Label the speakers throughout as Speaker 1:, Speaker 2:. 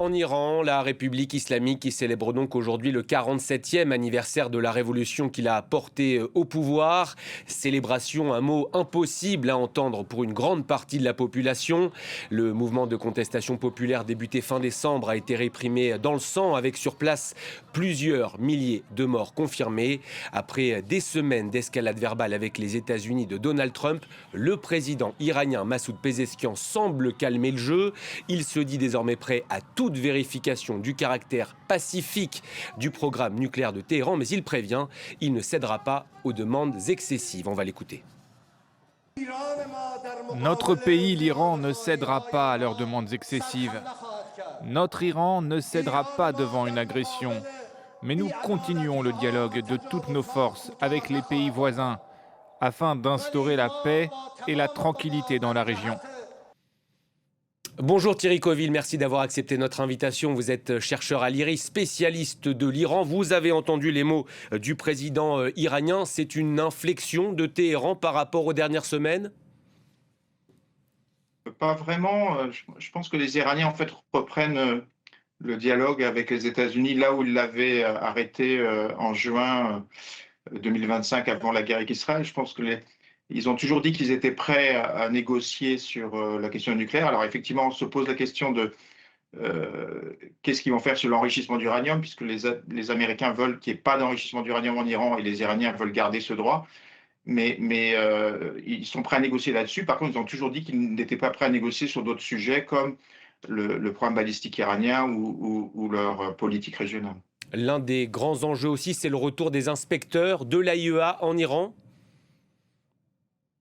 Speaker 1: En Iran, la République islamique qui célèbre donc aujourd'hui le 47e anniversaire de la révolution qu'il a portée au pouvoir. Célébration, un mot impossible à entendre pour une grande partie de la population. Le mouvement de contestation populaire débuté fin décembre a été réprimé dans le sang avec sur place plusieurs milliers de morts confirmés. Après des semaines d'escalade verbale avec les États-Unis de Donald Trump, le président iranien Massoud Pezeshkian semble calmer le jeu. Il se dit désormais prêt à toute vérification du caractère pacifique du programme nucléaire de Téhéran, mais il prévient, il ne cédera pas aux demandes excessives. On va l'écouter.
Speaker 2: Notre pays, l'Iran, ne cédera pas à leurs demandes excessives. Notre Iran ne cédera pas devant une agression. Mais nous continuons le dialogue de toutes nos forces avec les pays voisins afin d'instaurer la paix et la tranquillité dans la région.
Speaker 1: Bonjour Thierry Coville, merci d'avoir accepté notre invitation. Vous êtes chercheur à l'IRIS, spécialiste de l'Iran. Vous avez entendu les mots du président iranien. C'est une inflexion de Téhéran par rapport aux dernières semaines ?
Speaker 3: Pas vraiment. Je pense que les Iraniens en fait reprennent le dialogue avec les États-Unis là où ils l'avaient arrêté en juin 2025 avant la guerre avec Israël. Je pense que ils ont toujours dit qu'ils étaient prêts à négocier sur la question nucléaire. Alors effectivement, on se pose la question de qu'est-ce qu'ils vont faire sur l'enrichissement d'uranium, puisque les Américains veulent qu'il n'y ait pas d'enrichissement d'uranium en Iran et les Iraniens veulent garder ce droit. Mais ils sont prêts à négocier là-dessus. Par contre, ils ont toujours dit qu'ils n'étaient pas prêts à négocier sur d'autres sujets comme le programme balistique iranien ou leur politique régionale.
Speaker 1: L'un des grands enjeux aussi, c'est le retour des inspecteurs de l'AIEA en Iran.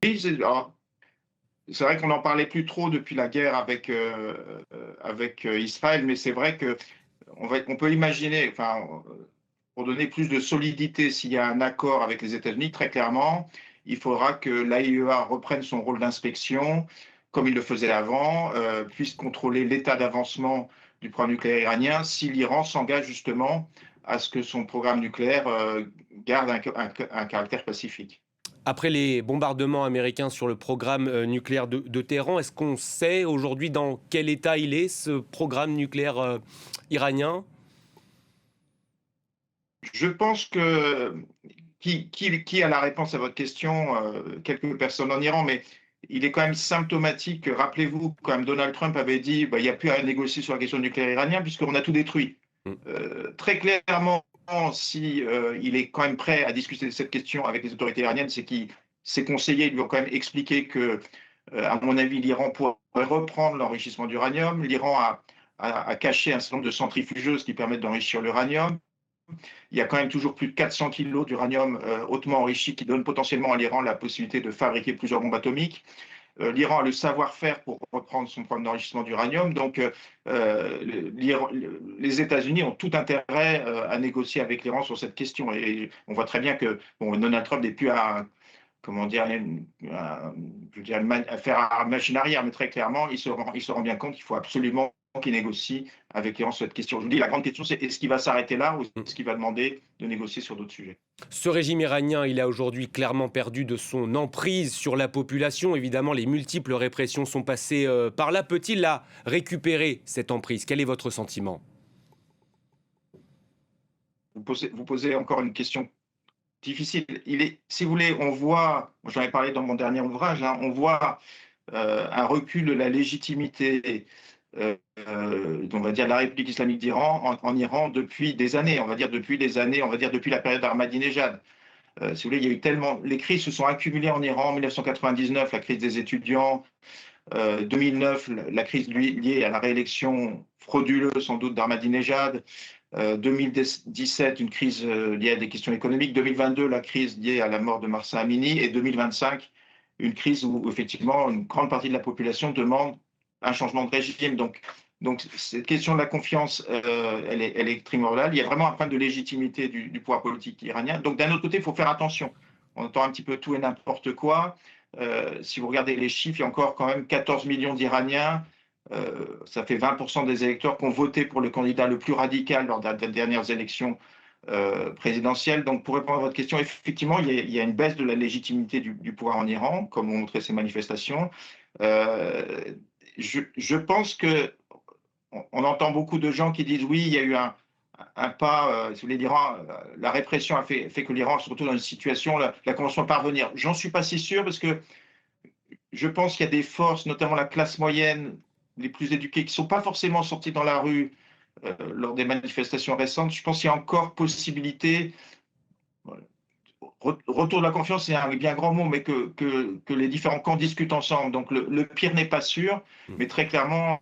Speaker 3: Oui, c'est vrai qu'on n'en parlait plus trop depuis la guerre avec Israël, mais c'est vrai qu'on peut imaginer, enfin, pour donner plus de solidité, s'il y a un accord avec les États-Unis, très clairement, il faudra que l'AIEA reprenne son rôle d'inspection, comme il le faisait avant, puisse contrôler l'état d'avancement du programme nucléaire iranien, si l'Iran s'engage justement à ce que son programme nucléaire garde un caractère pacifique.
Speaker 1: Après les bombardements américains sur le programme nucléaire de Téhéran, est-ce qu'on sait aujourd'hui dans quel état il est, ce programme nucléaire iranien ?
Speaker 3: Je pense que qui a la réponse à votre question? Quelques personnes en Iran, mais il est quand même symptomatique. Rappelez-vous, quand même, Donald Trump avait dit il n'y a plus à négocier sur la question nucléaire iranienne puisqu'on a tout détruit.
Speaker 1: Mm.
Speaker 3: Très clairement, si il est quand même prêt à discuter de cette question avec les autorités iraniennes, c'est que ses conseillers lui ont quand même expliqué que, à mon avis, l'Iran pourrait reprendre l'enrichissement d'uranium. L'Iran a caché un certain nombre de centrifugeuses qui permettent d'enrichir l'uranium. Il y a quand même toujours plus de 400 kilos d'uranium hautement enrichi qui donne potentiellement à l'Iran la possibilité de fabriquer plusieurs bombes atomiques. L'Iran a le savoir-faire pour reprendre son programme d'enrichissement d'uranium. Donc, les États-Unis ont tout intérêt à négocier avec l'Iran sur cette question. Et on voit très bien que Donald Trump n'est plus à, comment dire, à faire à machine arrière, mais très clairement, il se rend bien compte qu'il faut absolument qu'il négocie avec l'Iran sur cette question. Je vous dis, la grande question, c'est est-ce qu'il va s'arrêter là ou est-ce qu'il va demander de négocier sur d'autres sujets?
Speaker 1: Ce régime iranien, il a aujourd'hui clairement perdu de son emprise sur la population. Évidemment, les multiples répressions sont passées par là. Peut-il la récupérer, cette emprise? Quel est votre sentiment?
Speaker 3: Vous posez encore une question difficile. Si vous voulez, on voit, j'en ai parlé dans mon dernier ouvrage, hein, on voit un recul de la légitimité, on va dire, de la République islamique d'Iran en Iran depuis des années, on va dire depuis la période d'Ahmadinejad. Si vous voulez, il y a eu tellement, les crises se sont accumulées en Iran en 1999, la crise des étudiants, 2009, la crise liée à la réélection frauduleuse sans doute d'Ahmadinejad, 2017, une crise liée à des questions économiques, 2022, la crise liée à la mort de Mahsa Amini, et 2025, une crise où effectivement une grande partie de la population demande un changement de régime. Donc cette question de la confiance, elle est primordiale. Il y a vraiment un problème de légitimité du pouvoir politique iranien. Donc d'un autre côté, il faut faire attention. On entend un petit peu tout et n'importe quoi. Si vous regardez les chiffres, il y a encore quand même 14 millions d'Iraniens. Ça fait 20% des électeurs qui ont voté pour le candidat le plus radical lors des dernières élections présidentielles. Donc, pour répondre à votre question, effectivement, il y a une baisse de la légitimité du pouvoir en Iran, comme ont montré ces manifestations. Je pense que on entend beaucoup de gens qui disent oui, il y a eu un pas, si vous voulez, l'Iran, la répression a fait que l'Iran se retrouve dans une situation, la Convention va parvenir. J'en suis pas si sûr parce que je pense qu'il y a des forces, notamment la classe moyenne, les plus éduquées, qui ne sont pas forcément sorties dans la rue lors des manifestations récentes. Je pense qu'il y a encore possibilité, voilà, retour de la confiance, c'est un bien grand mot, mais que les différents camps discutent ensemble. Donc le pire n'est pas sûr, mais très clairement,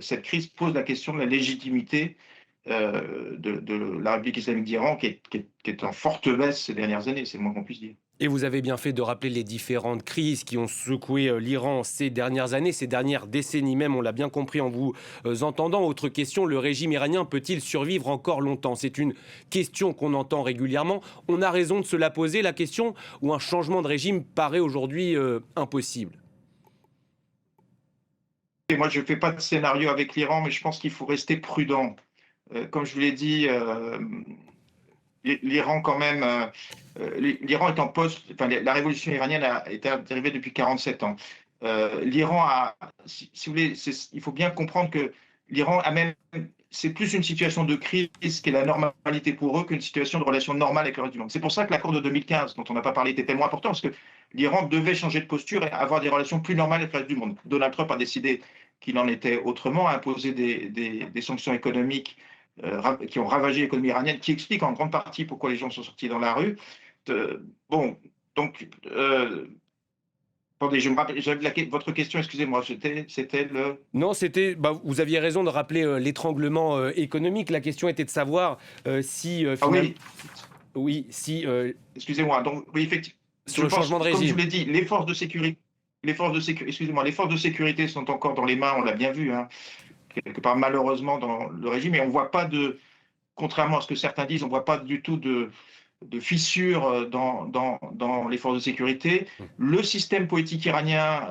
Speaker 3: cette crise pose la question de la légitimité de la République islamique d'Iran, qui est en forte baisse ces dernières années, c'est le moins qu'on puisse dire.
Speaker 1: Et vous avez bien fait de rappeler les différentes crises qui ont secoué l'Iran ces dernières années, ces dernières décennies même, on l'a bien compris en vous entendant. Autre question, le régime iranien peut-il survivre encore longtemps? C'est une question qu'on entend régulièrement. On a raison de se la poser, la question, où un changement de régime paraît aujourd'hui impossible.
Speaker 3: Et moi, je ne fais pas de scénario avec l'Iran, mais je pense qu'il faut rester prudent. Comme je vous l'ai dit, l'Iran quand même, l'Iran est en poste, enfin, la révolution iranienne a été arrivée depuis 47 ans. L'Iran a, si vous voulez, il faut bien comprendre que l'Iran a même, c'est plus une situation de crise qui est la normalité pour eux qu'une situation de relation normale avec le reste du monde. C'est pour ça que l'accord de 2015, dont on n'a pas parlé, était tellement important, parce que l'Iran devait changer de posture et avoir des relations plus normales avec le reste du monde. Donald Trump a décidé qu'il en était autrement, a imposé des sanctions économiques qui ont ravagé l'économie iranienne, qui expliquent en grande partie pourquoi les gens sont sortis dans la rue. Bon, donc, attendez, je me rappelle, votre question, excusez-moi, c'était le...
Speaker 1: Non, c'était, vous aviez raison de rappeler l'étranglement économique. La question était de savoir si
Speaker 3: Ah oui,
Speaker 1: oui, si
Speaker 3: excusez-moi, donc oui, effectivement,
Speaker 1: sur le changement de
Speaker 3: comme je
Speaker 1: régime.
Speaker 3: vous l'ai dit, les forces de sécurité, excusez-moi, les forces de sécurité sont encore dans les mains, on l'a bien vu, hein, quelque part malheureusement dans le régime, et on ne voit pas contrairement à ce que certains disent, on ne voit pas du tout de fissures dans les forces de sécurité. Le système politique iranien,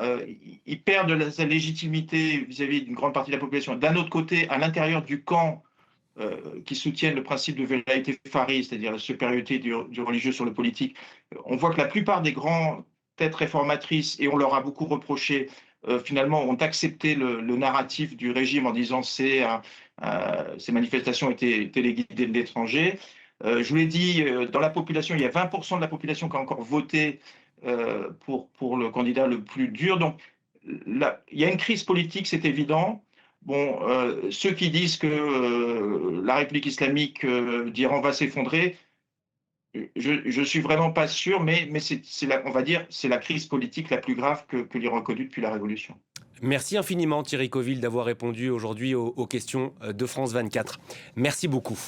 Speaker 3: il perd de sa légitimité vis-à-vis d'une grande partie de la population. D'un autre côté, à l'intérieur du camp qui soutiennent le principe de vérité farie, c'est-à-dire la supériorité du religieux sur le politique, on voit que la plupart des grandes têtes réformatrices, et on leur a beaucoup reproché, finalement ont accepté le narratif du régime en disant ces manifestations étaient téléguidées de l'étranger. Je vous l'ai dit, dans la population, il y a 20% de la population qui a encore voté pour le candidat le plus dur. Donc, là, il y a une crise politique, c'est évident. Bon, ceux qui disent que la République islamique d'Iran va s'effondrer, je suis vraiment pas sûr, mais on va dire, c'est la crise politique la plus grave que l'Iran a connue depuis la Révolution.
Speaker 1: Merci infiniment Thierry Coville d'avoir répondu aujourd'hui aux questions de France 24. Merci beaucoup.